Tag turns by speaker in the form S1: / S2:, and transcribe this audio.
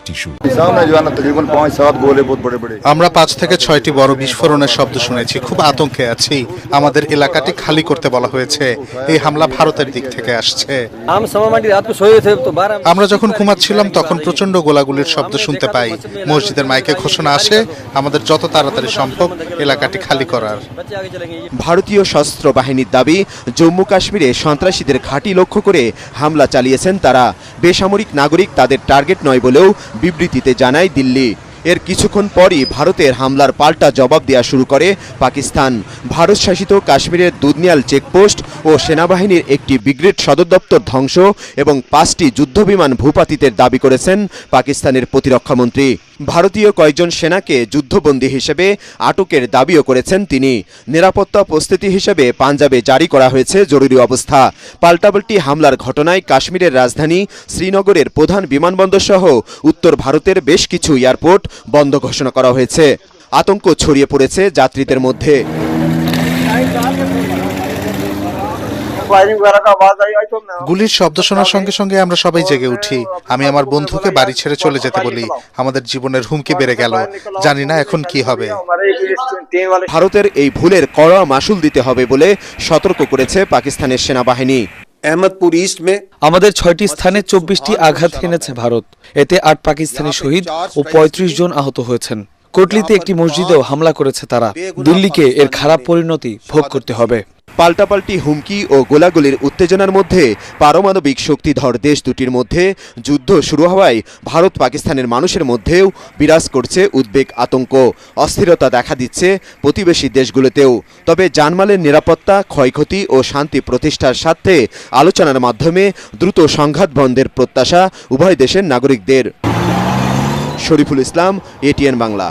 S1: Tissue.
S2: আমরা 5 থেকে 6টি বড় বিস্ফোরণের শব্দ শুনেছি। খুব আতঙ্কে আছি। আমাদের এলাকাটি খালি করতে বলা হয়েছে। এই হামলা ভারতের দিক থেকে আসছে। আমরা যখন ঘুমাচ্ছিলাম তখন প্রচন্ড গোলাগুলির শব্দ শুনতে পাই। মসজিদের মাইকে ঘোষণা আসে আমাদের যত তাড়াতাড়ি সম্ভব এলাকাটি খালি করার।
S3: ভারতীয় সশস্ত্র বাহিনীর দাবি, জম্মু কাশ্মীরে সন্ত্রাসীদের ঘাঁটি লক্ষ্য করে হামলা চালিয়েছেন তারা। বেসামরিক নাগরিক তাদের টার্গেট নয় বলেও বিবৃতিতে জানায় দিল্লি। এর কিছুক্ষণ পরই ভারতের হামলার পাল্টা জবাব দেওয়া শুরু করে পাকিস্তান। ভারত শাসিত কাশ্মীরের দুধনিয়াল চেকপোস্ট ও সেনাবাহিনীর একটি ব্রিগেড সদর দপ্তর ধ্বংস এবং 5টি যুদ্ধবিমান ভূপাতিতের দাবি করেছেন পাকিস্তানের প্রতিরক্ষামন্ত্রী। ভারতীয় কয়েকজন সেনাকে যুদ্ধবন্দী হিসেবে আটকের দাবিও করেছেন তিনি। নিরাপত্তা প্রস্তুতি হিসেবে পাঞ্জাবে জারি করা হয়েছে জরুরি অবস্থা। পাল্টাপাল্টি হামলার ঘটনায় কাশ্মীরের রাজধানী শ্রীনগরের প্রধান বিমানবন্দর সহ উত্তর ভারতের বেশ কিছু এয়ারপোর্ট বন্ধ ঘোষণা করা হয়েছে। আতঙ্ক ছড়িয়ে পড়েছে যাত্রীদের মধ্যে।
S2: গুলির শব্দ শোনার সঙ্গে সঙ্গে আমরা সবাই জেগে উঠি। আমি আমার বন্ধুকে বাড়ি ছেড়ে চলে যেতে বলি। আমাদের জীবনের হুমকি বেড়ে গেল। জানি না এখন কি হবে।
S3: ভারতের এই ভুলের কড়া মাসুল দিতে হবে বলে সতর্ক করেছে পাকিস্তানের সেনাবাহিনী।
S4: अहमदपुर ईस्ट में
S5: আমাদের 6টি স্থানে 24টি আঘাত হেনেছে ভারত। এতে 8 পাকিস্তানি শহীদ ও 35 জন আহত হয়েছেন। কোটলিতে একটি মসজিদেও হামলা করেছে তারা। দিল্লিকে এর খারাপ পরিণতি ভোগ করতে হবে।
S3: পাল্টাপাল্টি হুমকি ও গোলাগুলির উত্তেজনার মধ্যে পারমাণবিক শক্তিধর দেশ দুটির মধ্যে যুদ্ধ শুরু হওয়ায় ভারত পাকিস্তানের মানুষের মধ্যেও বিরাজ করছে উদ্বেগ, আতঙ্ক। অস্থিরতা দেখা দিচ্ছে প্রতিবেশী দেশগুলোতেও। তবে জানমালের নিরাপত্তা, ক্ষয়ক্ষতি ও শান্তি প্রতিষ্ঠার স্বার্থে আলোচনার মাধ্যমে দ্রুত সংঘাত বন্ধের প্রত্যাশা উভয় দেশের নাগরিকদের। শরীফুল ইসলাম, এটিএন বাংলা।